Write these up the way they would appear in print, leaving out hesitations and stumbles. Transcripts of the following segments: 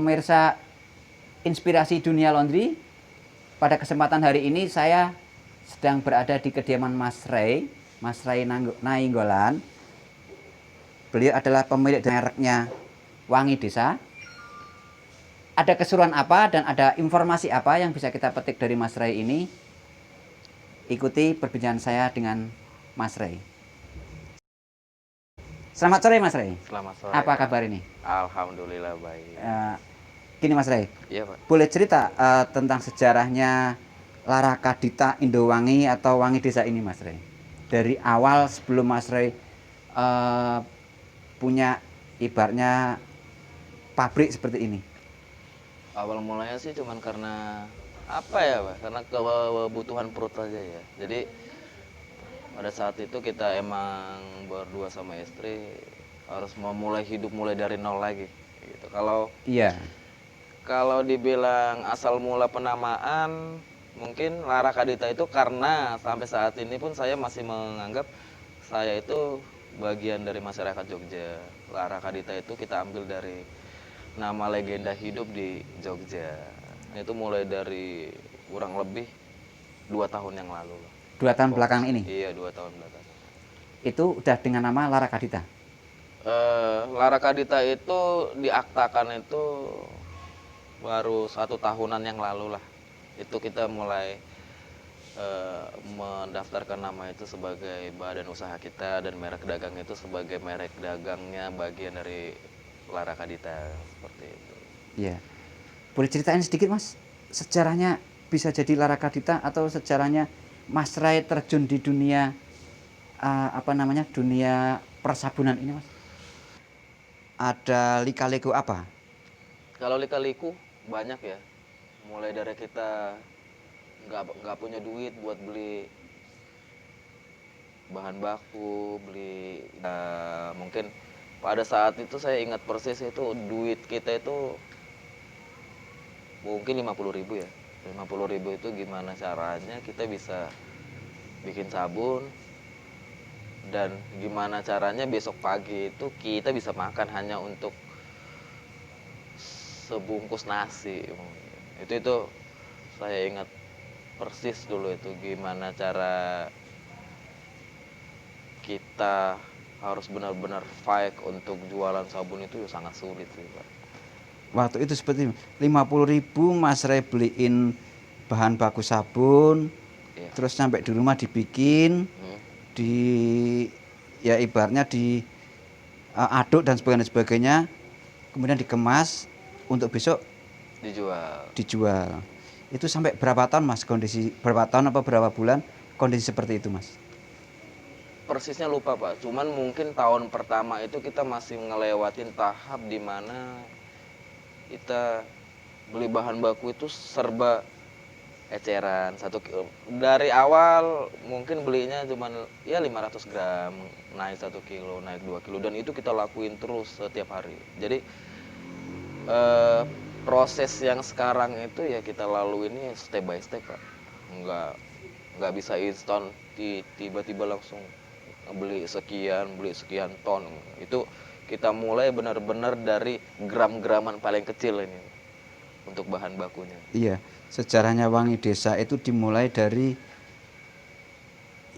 pemirsa Inspirasi Dunia Laundry. Pada kesempatan hari ini saya sedang berada di kediaman Mas Ray Nainggolan. Beliau adalah pemilik mereknya Wangi Desa. Ada keseruan apa dan ada informasi apa yang bisa kita petik dari Mas Ray ini? Ikuti perbincangan saya dengan Mas Ray. Selamat sore Mas Ray. Selamat sore. Apa kabar ini? Alhamdulillah baik. Gini Mas Ray. Iya Pak. Boleh cerita tentang sejarahnya Larakadita Indowangi atau Wangi Desa ini Mas Ray? Dari awal sebelum Mas Ray punya ibaratnya pabrik seperti ini. Awal mulanya sih cuman karena apa ya Pak? Karena kebutuhan perut aja ya. Jadi pada saat itu kita emang berdua sama istri harus memulai hidup mulai dari nol lagi. Gitu. Kalau dibilang asal mula penamaan, mungkin Larakadita itu karena sampai saat ini pun saya masih menganggap saya itu bagian dari masyarakat Jogja. Larakadita itu kita ambil dari nama legenda hidup di Jogja. Itu mulai dari kurang lebih 2 tahun yang lalu. 2 tahun belakangan ini? Iya, 2 tahun belakangan. Itu udah dengan nama Larakadita? Larakadita itu diaktakan itu baru 1 tahunan yang lalu lah. Itu kita mulai mendaftarkan nama itu sebagai badan usaha kita dan merek dagang itu sebagai merek dagangnya bagian dari Larakadita, seperti itu. Iya. Boleh ceritain sedikit Mas, sejarahnya bisa jadi Larakadita atau sejarahnya Mas Ray terjun di dunia dunia persabunan ini Mas? Ada lika-liku apa? Kalau lika-liku banyak ya. Mulai dari kita nggak punya duit buat beli bahan baku, beli mungkin pada saat itu saya ingat persis itu duit kita itu mungkin 50.000 ya. 50.000 itu gimana caranya kita bisa bikin sabun dan gimana caranya besok pagi itu kita bisa makan hanya untuk sebungkus nasi. Itu saya ingat persis dulu itu gimana cara kita harus benar-benar fight untuk jualan sabun itu sangat sulit sih Pak. Waktu itu seperti 50.000 Mas Ray beliin bahan baku sabun, iya. Terus sampai di rumah dibikin, ibaratnya diaduk dan sebagainya, kemudian dikemas untuk besok dijual. Itu sampai berapa tahun Mas kondisi, berapa tahun apa berapa bulan kondisi seperti itu Mas? Persisnya lupa Pak, cuman mungkin tahun pertama itu kita masih ngelewatin tahap di mana kita beli bahan baku itu serba eceran. Dari awal mungkin belinya cuman ya 500 gram, naik 1 kilo, naik 2 kilo, dan itu kita lakuin terus setiap hari. Jadi proses yang sekarang itu ya kita lalui ini step by step Pak. Nggak bisa instan tiba-tiba langsung beli sekian ton. Itu kita mulai benar-benar dari gram-graman paling kecil ini untuk bahan bakunya. Iya, sejarahnya Wangi Desa itu dimulai dari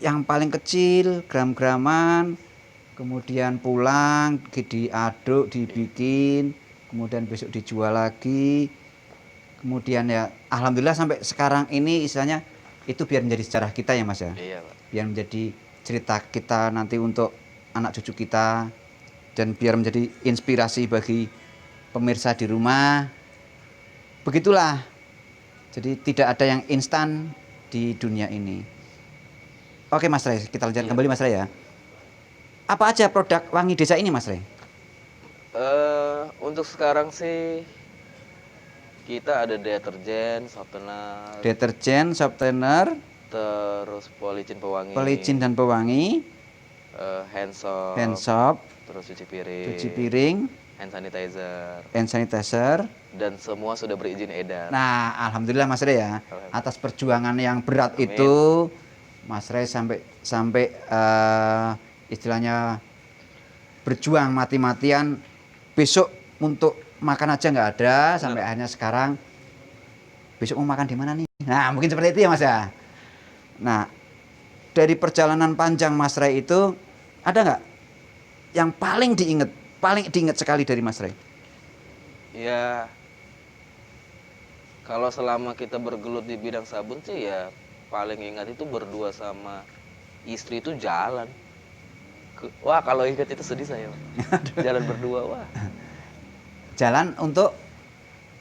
yang paling kecil, gram-graman, kemudian pulang, diaduk, dibikin, kemudian besok dijual lagi. Kemudian ya alhamdulillah sampai sekarang ini istilahnya itu biar menjadi sejarah kita ya Mas ya. Iya Pak. Biar menjadi cerita kita nanti untuk anak cucu kita dan biar menjadi inspirasi bagi pemirsa di rumah. Begitulah. Jadi tidak ada yang instan di dunia ini. Oke Mas Ray, kita lanjutkan kembali Mas Ray ya. Apa aja produk Wangi Desa ini Mas Ray? Untuk sekarang sih kita ada deterjen, softener, terus pelicin dan pewangi, hand soap, terus cuci piring, hand sanitizer, dan semua sudah berizin edar. Nah, alhamdulillah Mas Ray ya, atas perjuangan yang berat. Amin. Itu Mas Ray sampai istilahnya berjuang mati-matian besok untuk makan aja nggak ada sampai akhirnya sekarang besok mau makan di mana nih? Nah mungkin seperti itu ya Mas ya. Nah dari perjalanan panjang Mas Ray itu ada nggak yang paling diinget sekali dari Mas Ray? Ya, kalau selama kita bergelut di bidang sabun sih ya paling ingat itu berdua sama istri itu jalan. Wah, kalau ingat itu sedih saya. Jalan berdua, wah. Jalan untuk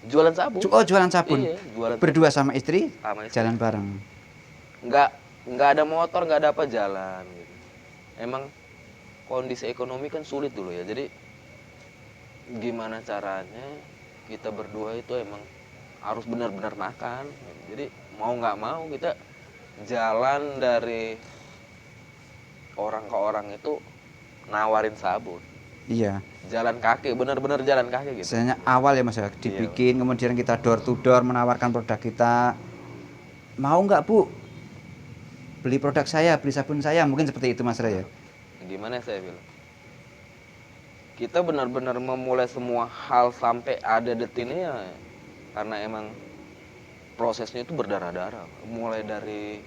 Jualan sabun. jualan sabun. Iya, jualan Berdua sama istri, sama istri. jalan bareng. Nggak nggak ada motor, nggak ada apa, jalan gitu. Emang kondisi ekonomi kan sulit dulu ya. Jadi gimana caranya kita berdua itu emang harus benar-benar makan. Jadi mau nggak mau kita jalan dari orang ke orang itu nawarin sabun. Iya. Jalan kaki, benar-benar jalan kaki gitu. Misalnya awal ya Mas ya, dibikin kemudian kita door to door menawarkan produk kita. Mau nggak Bu? Beli produk saya, beli sabun saya, mungkin seperti itu Mas Ray ya. Gimana saya bilang? Kita benar-benar memulai semua hal sampai ada detik ini ya karena emang prosesnya itu berdarah-darah. Mulai dari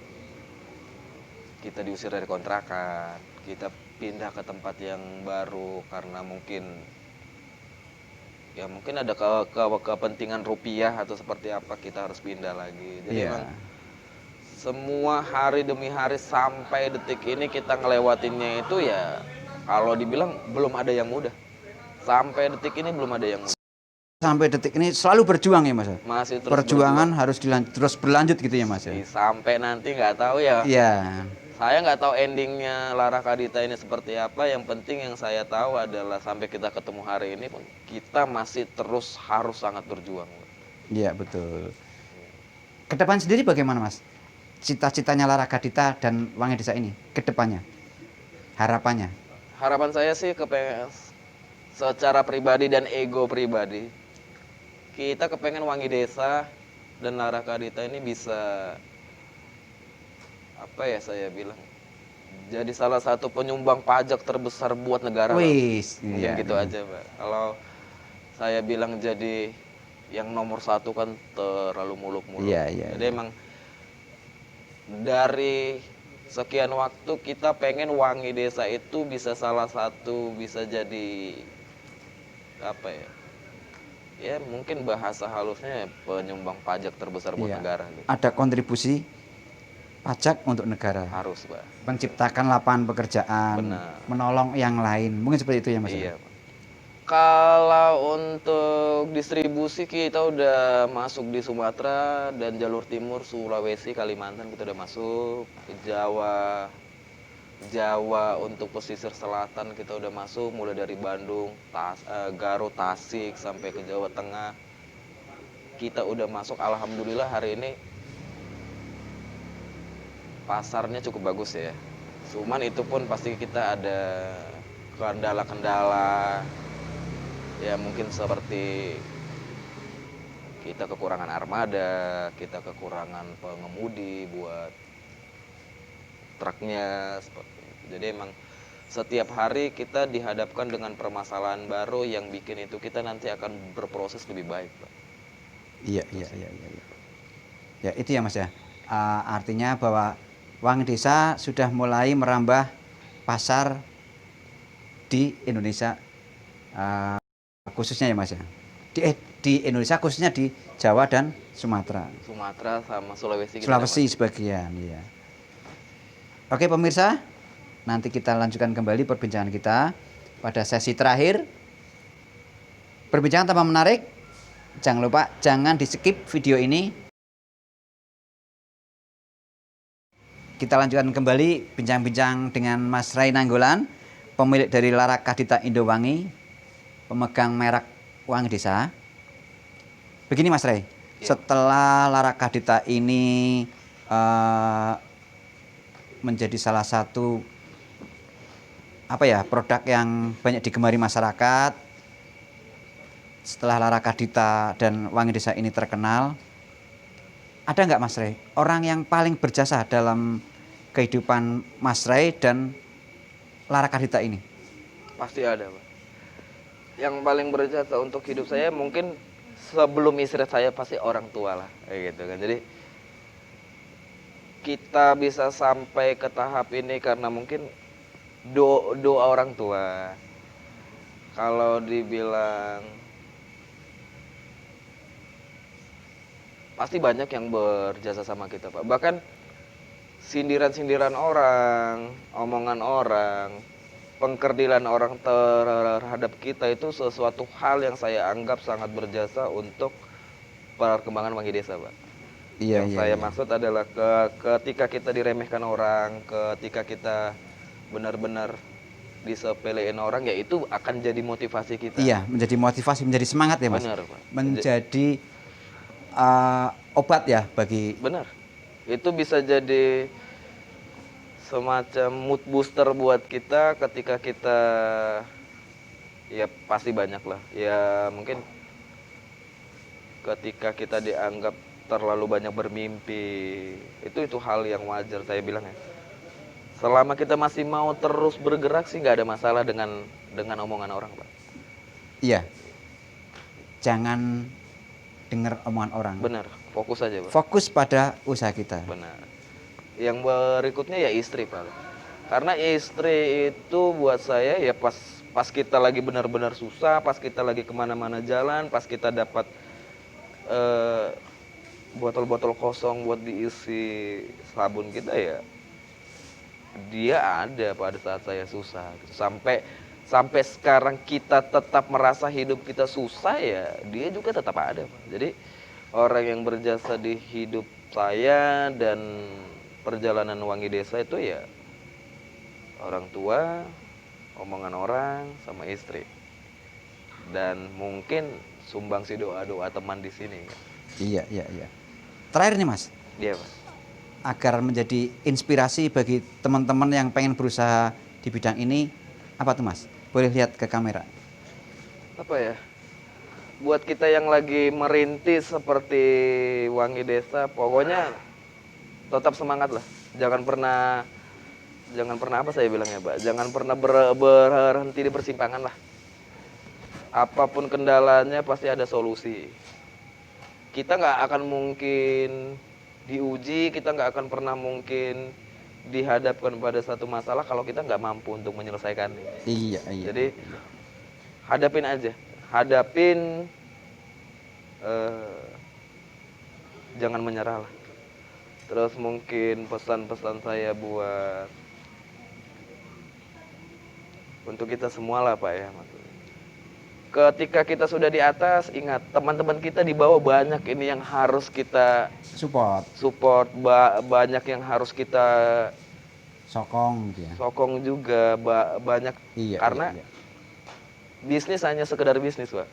kita diusir dari kontrakan, kita pindah ke tempat yang baru karena mungkin ada kepentingan rupiah atau seperti apa kita harus pindah lagi. Jadi emang semua hari demi hari sampai detik ini kita ngelewatinnya itu ya kalau dibilang belum ada yang mudah. Sampai detik ini belum ada yang mudah. Sampai detik ini selalu berjuang ya Mas. Masih terus perjuangan berjuang. harus terus berlanjut gitu ya Mas ya. Sampai nanti nggak tahu ya. Iya. Saya nggak tahu endingnya Lara Kadita ini seperti apa. Yang penting yang saya tahu adalah sampai kita ketemu hari ini pun kita masih terus harus sangat berjuang. Iya betul. Ke depan sendiri bagaimana Mas? Cita-citanya Lara Kadita dan Wangi Desa ini ke depannya? Harapannya? Harapan saya sih kepengen secara pribadi dan ego pribadi kita kepengen Wangi Desa dan Lara Kadita ini bisa apa ya saya bilang jadi salah satu penyumbang pajak terbesar buat negara. Wis, mungkin iya, gitu iya. aja Pak. Kalau saya bilang jadi yang nomor satu kan terlalu muluk-muluk. Iya, iya, Jadi iya. emang dari sekian waktu kita pengen Wangi Desa itu bisa salah satu bisa jadi apa ya? Ya mungkin bahasa halusnya penyumbang pajak terbesar buat Iya. negara gitu. Ada kontribusi pajak untuk negara. Harus Pak. Menciptakan lapangan pekerjaan, Benar. menolong yang lain. Mungkin seperti itu ya Mas. Iya Pak. Kalau untuk distribusi kita udah masuk di Sumatera dan jalur timur Sulawesi, Kalimantan kita udah masuk. Jawa untuk pesisir selatan kita udah masuk mulai dari Bandung, Garut, Tasik sampai ke Jawa Tengah. Kita udah masuk, alhamdulillah hari ini pasarnya cukup bagus ya. Cuman itu pun pasti kita ada kendala-kendala. Ya mungkin seperti kita kekurangan armada, kita kekurangan pengemudi buat truknya seperti itu. Jadi emang setiap hari kita dihadapkan dengan permasalahan baru yang bikin itu kita nanti akan berproses lebih baik, Pak. Iya. Ya itu ya Mas ya. Artinya bahwa Wangi Desa sudah mulai merambah pasar di Indonesia, khususnya ya Mas ya. Di Indonesia khususnya di Jawa dan Sumatera. Sumatera sama Sulawesi. Sulawesi sebagian, ya. Oke pemirsa, nanti kita lanjutkan kembali perbincangan kita pada sesi terakhir. Perbincangan tambah menarik. Jangan lupa, jangan di skip video ini. Kita lanjutkan kembali bincang-bincang dengan Mas Ray Nainggolan, pemilik dari Lara Kadita Indowangi, pemegang merek Wangi Desa. Begini Mas Ray, setelah Lara Kadita ini menjadi salah satu produk yang banyak digemari masyarakat, setelah Lara Kadita dan Wangi Desa ini terkenal, ada nggak Mas Ray orang yang paling berjasa dalam kehidupan Mas Ray dan Lara Kadita ini? Pasti ada, Pak. Yang paling berjasa untuk hidup saya mungkin sebelum istri saya pasti orang tua lah, kayak gitu kan. Jadi kita bisa sampai ke tahap ini karena mungkin doa orang tua. Kalau dibilang pasti banyak yang berjasa sama kita, Pak. Bahkan sindiran-sindiran orang, omongan orang, pengkerdilan orang terhadap kita itu sesuatu hal yang saya anggap sangat berjasa untuk perkembangan Wangi Desa, Pak. Iya, Yang iya, saya iya. maksud adalah ketika kita diremehkan orang, ketika kita benar-benar disepelein orang, ya itu akan jadi motivasi kita. Iya, menjadi motivasi, menjadi semangat ya Mas. Benar, Pak. Menjadi obat ya bagi. Benar. Itu bisa jadi semacam mood booster buat kita ketika kita, ya pasti banyak lah. Ya mungkin ketika kita dianggap terlalu banyak bermimpi, itu hal yang wajar saya bilang ya. Selama kita masih mau terus bergerak sih nggak ada masalah dengan omongan orang, Pak. Iya. Jangan dengar omongan orang. Benar, fokus aja, Pak. Fokus pada usaha kita. Benar. Yang berikutnya ya istri, Pak. Karena istri itu buat saya ya pas kita lagi benar-benar susah, pas kita lagi kemana-mana jalan, pas kita dapat botol-botol kosong buat diisi sabun kita, ya dia ada pada saat saya susah gitu. Sampai sekarang kita tetap merasa hidup kita susah, ya dia juga tetap ada, Pak. Jadi orang yang berjasa di hidup saya dan perjalanan Wangi Desa itu ya orang tua, omongan orang, sama istri. Dan mungkin sumbangsi doa-doa teman di sini. Iya, iya, iya. Terakhir nih Mas, Iya, Pak. agar menjadi inspirasi bagi teman-teman yang pengen berusaha di bidang ini, apa tuh Mas? Boleh lihat ke kamera. Apa ya? Buat kita yang lagi merintis seperti Wangi Desa, pokoknya tetap semangat lah. Jangan pernah apa saya bilang ya, Pak. Jangan pernah berhenti di persimpangan lah. Apapun kendalanya pasti ada solusi. Kita nggak akan mungkin diuji, kita nggak akan pernah mungkin dihadapkan pada satu masalah kalau kita nggak mampu untuk menyelesaikannya. Iya, iya. Jadi hadapin aja, hadapin, jangan menyerah lah. Terus mungkin pesan-pesan saya buat untuk kita semua lah, Pak ya. Ketika kita sudah di atas, ingat teman-teman kita di bawah banyak ini yang harus kita Support, banyak yang harus kita sokong gitu ya. sokong juga, banyak. Iya, Karena iya, iya. bisnis hanya sekedar bisnis, Pak.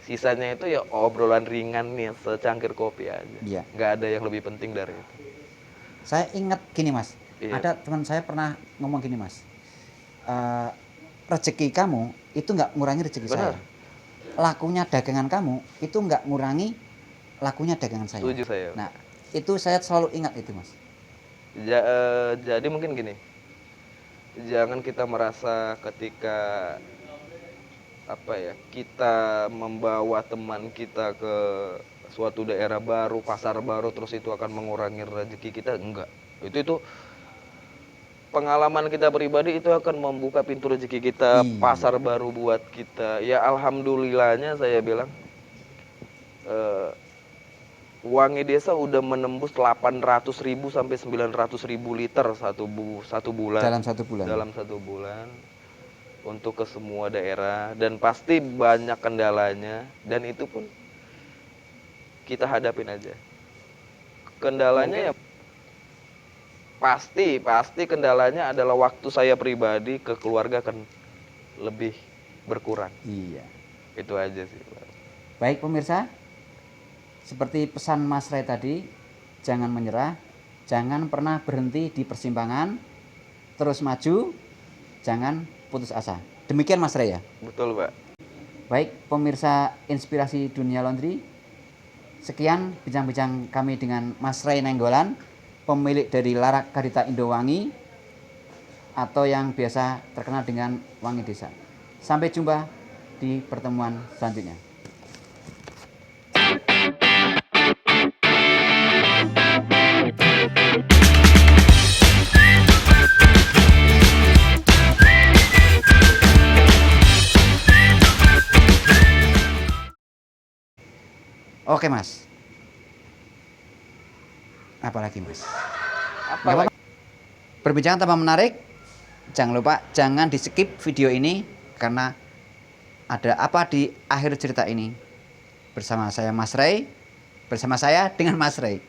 Sisanya itu ya obrolan ringan nih, secangkir kopi aja. Iya. Nggak ada yang lebih penting dari itu. Saya ingat gini Mas, Iya. ada teman saya pernah ngomong gini Mas, rezeki kamu itu nggak ngurangi rezeki Benar. saya. Lakunya dagangan kamu itu nggak ngurangi lakunya dagangan saya. Setuju saya. Nah, itu saya selalu ingat itu Mas. Jadi mungkin gini, jangan kita merasa ketika kita membawa teman kita ke suatu daerah baru, pasar baru, terus itu akan mengurangi rezeki kita. Enggak. Itu pengalaman kita pribadi itu akan membuka pintu rezeki kita, Iya. pasar baru buat kita. Ya alhamdulillahnya saya bilang, Wangi Desa udah menembus 800.000 sampai 900.000 liter satu bulan. Dalam 1 bulan. Dalam 1 bulan. Untuk ke semua daerah, dan pasti banyak kendalanya, dan itu pun kita hadapin aja. Kendalanya ya pasti kendalanya adalah waktu saya pribadi ke keluarga akan lebih berkurang. Iya. Itu aja sih. Baik pemirsa, seperti pesan Mas Ray tadi, jangan menyerah, jangan pernah berhenti di persimpangan, terus maju, jangan putus asa. Demikian Mas Ray ya. Betul, Pak. Baik pemirsa Inspirasi Dunia Laundry, sekian bincang-bincang kami dengan Mas Ray Nainggolan, pemilik dari Larak Karita Indowangi atau yang biasa terkenal dengan Wangi Desa. Sampai jumpa di pertemuan selanjutnya. Oke Mas. Apalagi Mas? Apa lagi? Perbincangan tambah menarik. Jangan lupa jangan di skip video ini karena ada apa di akhir cerita ini. Bersama saya Mas Ray, bersama saya dengan Mas Ray.